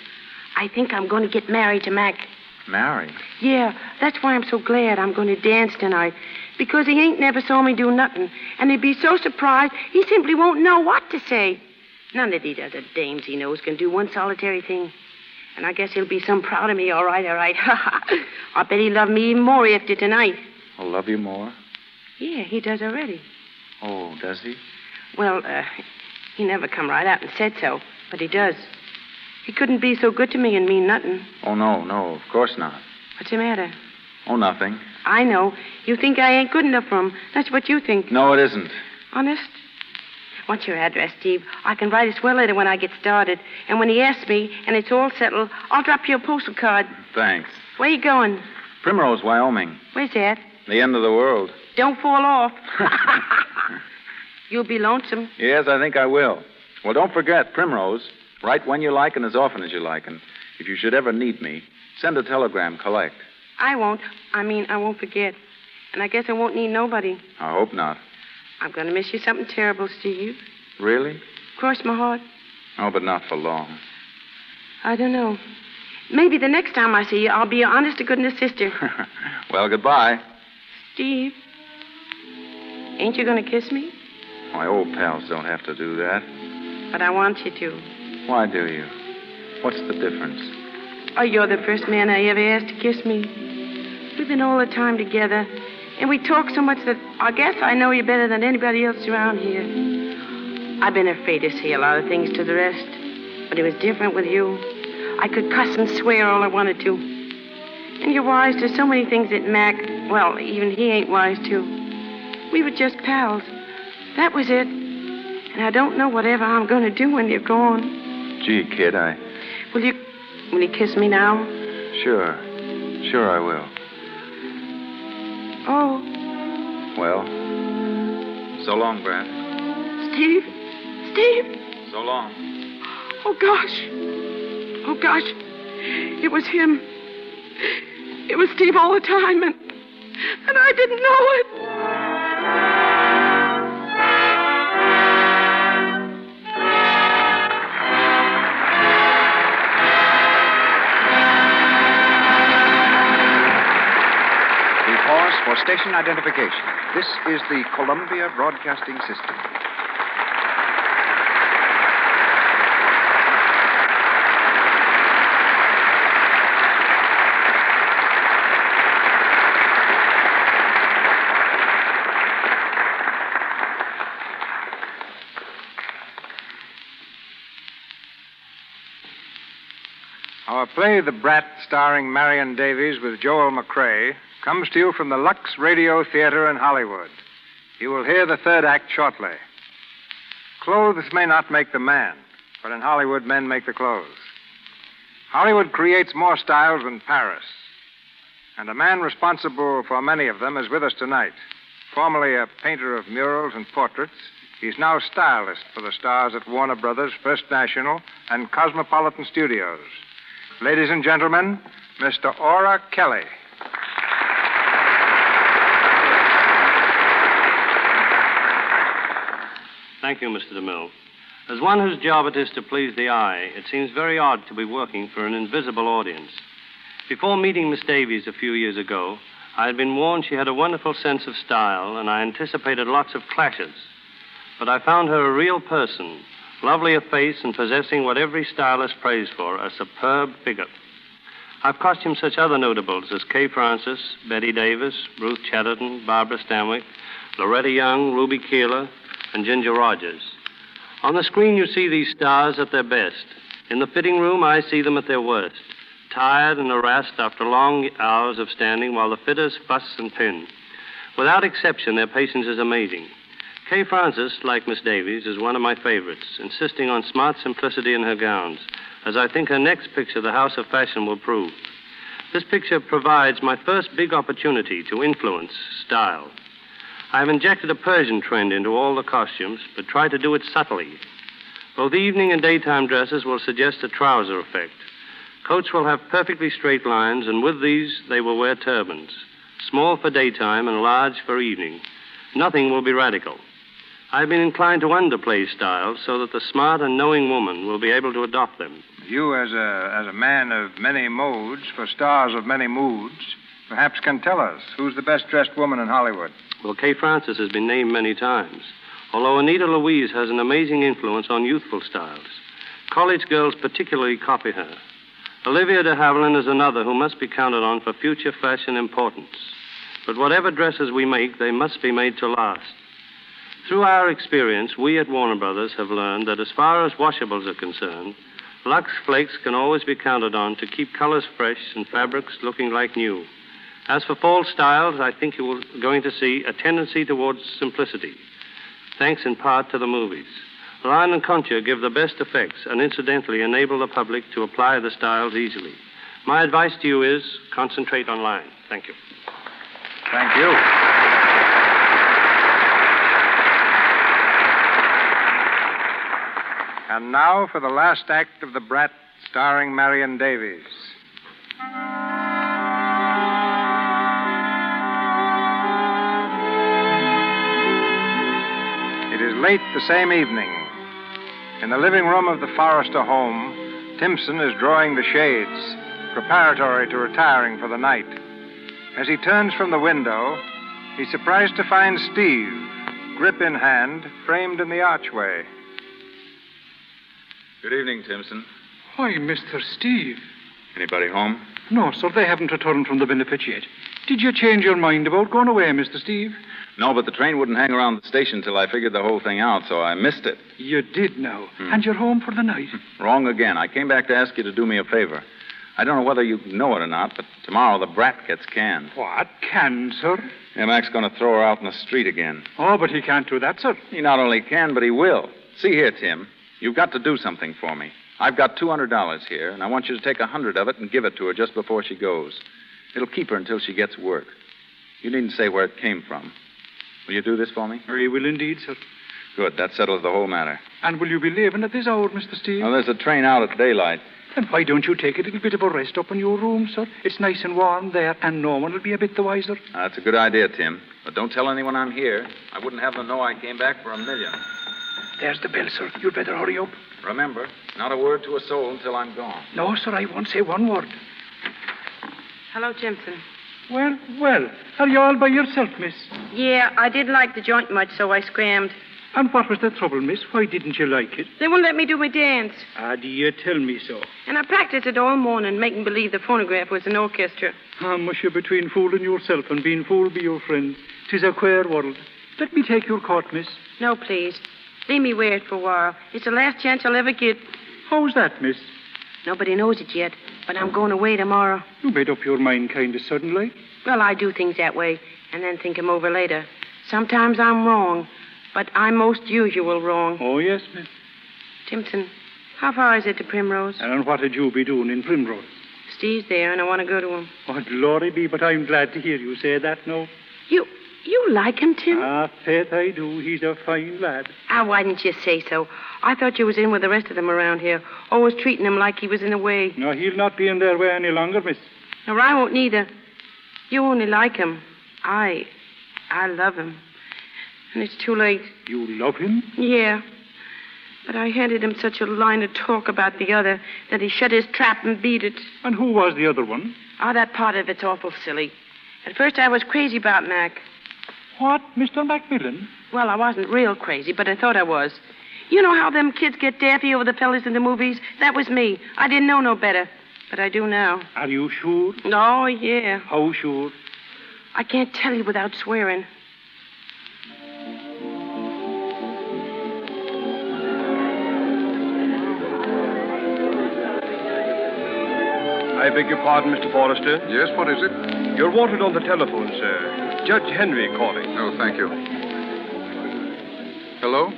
[SPEAKER 6] I think I'm going to get married to Mac.
[SPEAKER 9] Married?
[SPEAKER 6] Yeah, that's why I'm so glad I'm going to dance tonight. Because he ain't never saw me do nothing. And he'd be so surprised, he simply won't know what to say. None of these other dames he knows can do one solitary thing. And I guess he'll be some proud of me, all right, all right. I bet he'll love me even more after tonight.
[SPEAKER 9] I'll love you more?
[SPEAKER 6] Yeah, he does already.
[SPEAKER 9] Oh, does he?
[SPEAKER 6] Well, he never come right out and said so, but he does. He couldn't be so good to me and mean nothing.
[SPEAKER 9] Oh, no, of course not.
[SPEAKER 6] What's the matter?
[SPEAKER 9] Oh, nothing.
[SPEAKER 6] I know. You think I ain't good enough for him. That's what you think.
[SPEAKER 9] No, it isn't.
[SPEAKER 6] Honest? What's your address, Steve? I can write a swell letter when I get started. And when he asks me, and it's all settled, I'll drop you a postal card.
[SPEAKER 9] Thanks.
[SPEAKER 6] Where you going?
[SPEAKER 9] Primrose, Wyoming.
[SPEAKER 6] Where's that?
[SPEAKER 9] The end of the world.
[SPEAKER 6] Don't fall off. You'll be lonesome.
[SPEAKER 9] Yes, I think I will. Well, don't forget, Primrose. Write when you like and as often as you like. And if you should ever need me, send a telegram, collect.
[SPEAKER 6] I won't. I won't forget. And I guess I won't need nobody.
[SPEAKER 9] I hope not.
[SPEAKER 6] I'm going to miss you something terrible, Steve.
[SPEAKER 9] Really?
[SPEAKER 6] Cross my heart.
[SPEAKER 9] Oh, but not for long.
[SPEAKER 6] I don't know. Maybe the next time I see you, I'll be your honest-to-goodness sister.
[SPEAKER 9] Well, goodbye.
[SPEAKER 6] Steve. Ain't you going to kiss me?
[SPEAKER 9] My old pals don't have to do that.
[SPEAKER 6] But I want you to.
[SPEAKER 9] Why do you? What's the difference?
[SPEAKER 6] Oh, you're the first man I ever asked to kiss me. We've been all the time together, and we talk so much that I guess I know you better than anybody else around here. I've been afraid to say a lot of things to the rest, but it was different with you. I could cuss and swear all I wanted to. And you're wise to so many things that Mac, well, even he ain't wise to. We were just pals. That was it. And I don't know whatever I'm going to do when you're gone.
[SPEAKER 9] Gee, kid,
[SPEAKER 6] Will you kiss me now?
[SPEAKER 9] Sure. Sure I will.
[SPEAKER 6] Oh.
[SPEAKER 9] Well, so long, Brat.
[SPEAKER 6] Steve?
[SPEAKER 9] So long.
[SPEAKER 6] Oh, gosh. It was him. It was Steve all the time, and I didn't know it.
[SPEAKER 1] We pause for station identification. This is the Columbia Broadcasting System.
[SPEAKER 2] Our play, The Brat, starring Marion Davies with Joel McCrae, comes to you from the Lux Radio Theater in Hollywood. You will hear the third act shortly. Clothes may not make the man, but in Hollywood, men make the clothes. Hollywood creates more styles than Paris, and a man responsible for many of them is with us tonight. Formerly a painter of murals and portraits, he's now stylist for the stars at Warner Brothers, First National, and Cosmopolitan Studios. Ladies and gentlemen, Mr. Ora Kelly.
[SPEAKER 12] Thank you, Mr. DeMille. As one whose job it is to please the eye, it seems very odd to be working for an invisible audience. Before meeting Miss Davies a few years ago, I had been warned she had a wonderful sense of style, and I anticipated lots of clashes. But I found her a real person, lovely of face and possessing what every stylist prays for, a superb figure. I've costumed such other notables as Kay Francis, Betty Davis, Ruth Chatterton, Barbara Stanwyck, Loretta Young, Ruby Keeler, and Ginger Rogers. On the screen, you see these stars at their best. In the fitting room, I see them at their worst, tired and harassed after long hours of standing while the fitters fuss and pin. Without exception, their patience is amazing. Kay Francis, like Miss Davies, is one of my favorites, insisting on smart simplicity in her gowns, as I think her next picture, The House of Fashion, will prove. This picture provides my first big opportunity to influence style. I have injected a Persian trend into all the costumes, but try to do it subtly. Both evening and daytime dresses will suggest a trouser effect. Coats will have perfectly straight lines, and with these, they will wear turbans, small for daytime and large for evening. Nothing will be radical. I've been inclined to underplay styles so that the smart and knowing woman will be able to adopt them.
[SPEAKER 2] You, as a man of many modes, for stars of many moods, perhaps can tell us who's the best-dressed woman in Hollywood.
[SPEAKER 12] Well, Kay Francis has been named many times, although Anita Louise has an amazing influence on youthful styles. College girls particularly copy her. Olivia de Havilland is another who must be counted on for future fashion importance. But whatever dresses we make, they must be made to last. Through our experience, we at Warner Brothers have learned that as far as washables are concerned, Lux Flakes can always be counted on to keep colors fresh and fabrics looking like new. As for fall styles, I think you are going to see a tendency towards simplicity, thanks in part to the movies. Line and contour give the best effects and incidentally enable the public to apply the styles easily. My advice to you is concentrate on line. Thank you.
[SPEAKER 2] Thank you. And now for the last act of The Brat, starring Marion Davies. It is late the same evening. In the living room of the Forrester home, Timpson is drawing the shades, preparatory to retiring for the night. As he turns from the window, he's surprised to find Steve, grip in hand, framed in the archway.
[SPEAKER 9] Good evening, Timpson.
[SPEAKER 7] Why, Mr. Steve.
[SPEAKER 9] Anybody home?
[SPEAKER 7] No, sir, they haven't returned from the benefit yet. Did you change your mind about going away, Mr. Steve?
[SPEAKER 9] No, but the train wouldn't hang around the station till I figured the whole thing out, so I missed it.
[SPEAKER 7] You did now. And you're home for the night.
[SPEAKER 9] Wrong again. I came back to ask you to do me a favor. I don't know whether you know it or not, but tomorrow the Brat gets canned.
[SPEAKER 7] What? Canned, sir?
[SPEAKER 9] Yeah, Mac's going to throw her out in the street again.
[SPEAKER 7] Oh, but he can't do that, sir.
[SPEAKER 9] He not only can, but he will. See here, Tim. You've got to do something for me. I've got $200 here, and I want you to take 100 of it and give it to her just before she goes. It'll keep her until she gets work. You needn't say where it came from. Will you do this for me?
[SPEAKER 7] We will indeed, sir.
[SPEAKER 9] Good. That settles the whole matter.
[SPEAKER 7] And will you be leaving at this hour, Mr. Steve?
[SPEAKER 9] Well, there's a train out at daylight.
[SPEAKER 7] Then why don't you take a little bit of a rest up in your room, sir? It's nice and warm there, and no one will be a bit the wiser.
[SPEAKER 9] That's a good idea, Tim. But don't tell anyone I'm here. I wouldn't have them know I came back for $1 million.
[SPEAKER 7] There's the bell, sir. You'd better hurry up.
[SPEAKER 9] Remember, not a word to a soul until I'm gone.
[SPEAKER 7] No, sir, I won't say one word.
[SPEAKER 6] Hello, Timpson.
[SPEAKER 7] Well, are you all by yourself, miss?
[SPEAKER 6] Yeah, I didn't like the joint much, so I scrammed.
[SPEAKER 7] And what was the trouble, miss? Why didn't you like it?
[SPEAKER 6] They wouldn't let me do my dance.
[SPEAKER 7] Do you tell me so?
[SPEAKER 6] And I practiced it all morning, making believe the phonograph was an orchestra.
[SPEAKER 7] Musha, between fooling yourself and being fooled by your friends, 'tis a queer world. Let me take your coat, miss.
[SPEAKER 6] No, please. Leave me wear it for a while. It's the last chance I'll ever get.
[SPEAKER 7] How's that, miss?
[SPEAKER 6] Nobody knows it yet, but I'm going away tomorrow.
[SPEAKER 7] You made up your mind kind of suddenly.
[SPEAKER 6] Well, I do things that way, and then think 'em over later. Sometimes I'm wrong, but I'm most usual wrong.
[SPEAKER 7] Oh, yes, miss.
[SPEAKER 6] Timpson, how far is it to Primrose?
[SPEAKER 7] And what would you be doing in Primrose?
[SPEAKER 6] Steve's there, and I want to go to him.
[SPEAKER 7] Oh, glory be, but I'm glad to hear you say that now.
[SPEAKER 6] You like him, Tim?
[SPEAKER 7] Faith I do. He's a fine lad.
[SPEAKER 6] Why didn't you say so? I thought you was in with the rest of them around here, always treating him like he was in the way.
[SPEAKER 7] No, he'll not be in their way any longer, miss.
[SPEAKER 6] Or I won't neither. You only like him. I love him. And it's too late.
[SPEAKER 7] You love him?
[SPEAKER 6] Yeah. But I handed him such a line of talk about the other that he shut his trap and beat it.
[SPEAKER 7] And who was the other one?
[SPEAKER 6] That part of it's awful silly. At first I was crazy about Mac.
[SPEAKER 7] What, Mr. Macmillan?
[SPEAKER 6] Well, I wasn't real crazy, but I thought I was. You know how them kids get daffy over the fellas in the movies? That was me. I didn't know no better. But I do now.
[SPEAKER 7] Are you sure?
[SPEAKER 6] Oh, yeah.
[SPEAKER 7] How sure?
[SPEAKER 6] I can't tell you without swearing.
[SPEAKER 4] I beg your pardon, Mr. Forrester.
[SPEAKER 5] Yes, what is it?
[SPEAKER 4] You're wanted on the telephone, sir. Judge Henry calling.
[SPEAKER 5] Oh, thank you. Hello?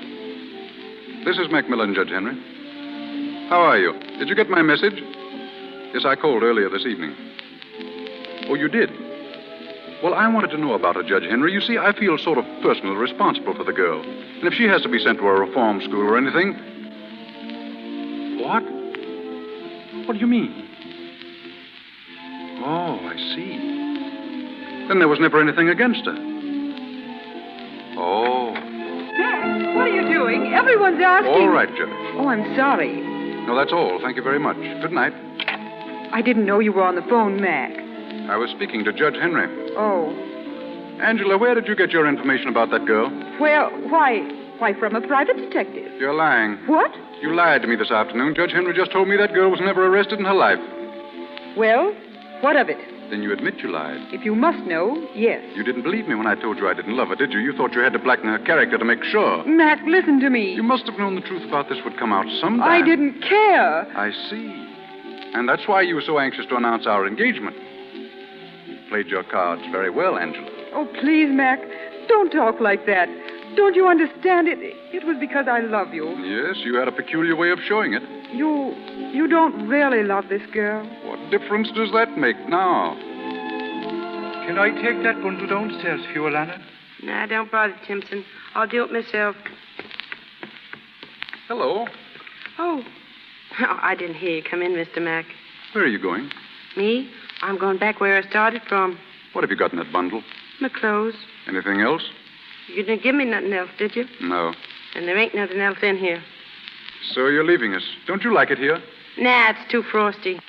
[SPEAKER 5] This is Macmillan, Judge Henry. How are you? Did you get my message? Yes, I called earlier this evening. Oh, you did? Well, I wanted to know about her, Judge Henry. You see, I feel sort of personally responsible for the girl. And if she has to be sent to a reform school or anything... What? What do you mean? Oh, I see. Then there was never anything against her. Oh.
[SPEAKER 11] Dad, what are you doing? Everyone's asking.
[SPEAKER 5] All right, Judge.
[SPEAKER 11] Oh, I'm sorry.
[SPEAKER 5] No, that's all. Thank you very much. Good night.
[SPEAKER 11] I didn't know you were on the phone, Mac.
[SPEAKER 5] I was speaking to Judge Henry.
[SPEAKER 11] Oh.
[SPEAKER 5] Angela, where did you get your information about that girl?
[SPEAKER 11] Well, why, from a private detective.
[SPEAKER 5] You're lying.
[SPEAKER 11] What?
[SPEAKER 5] You lied to me this afternoon. Judge Henry just told me that girl was never arrested in her life.
[SPEAKER 11] Well, what of it?
[SPEAKER 5] Then you admit you lied.
[SPEAKER 11] If you must know, yes.
[SPEAKER 5] You didn't believe me when I told you I didn't love her, did you? You thought you had to blacken her character to make sure.
[SPEAKER 11] Mac, listen to me.
[SPEAKER 5] You must have known the truth about this would come out sometime.
[SPEAKER 11] I didn't care.
[SPEAKER 5] I see. And that's why you were so anxious to announce our engagement. You played your cards very well, Angela.
[SPEAKER 11] Oh, please, Mac, don't talk like that. Don't you understand it? It was because I love you.
[SPEAKER 5] Yes, you had a peculiar way of showing it.
[SPEAKER 11] You don't really love this girl.
[SPEAKER 5] What difference does that make now?
[SPEAKER 7] Can I take that bundle downstairs for you, Alana?
[SPEAKER 6] Nah, don't bother, Timpson. I'll do it myself.
[SPEAKER 5] Hello.
[SPEAKER 6] Oh, I didn't hear you come in, Mr. Mac.
[SPEAKER 5] Where are you going?
[SPEAKER 6] Me? I'm going back where I started from.
[SPEAKER 5] What have you got in that bundle?
[SPEAKER 6] My clothes.
[SPEAKER 5] Anything else?
[SPEAKER 6] You didn't give me nothing else, did you?
[SPEAKER 5] No.
[SPEAKER 6] And there ain't nothing else in here.
[SPEAKER 5] So you're leaving us. Don't you like it here?
[SPEAKER 6] Nah, it's too frosty.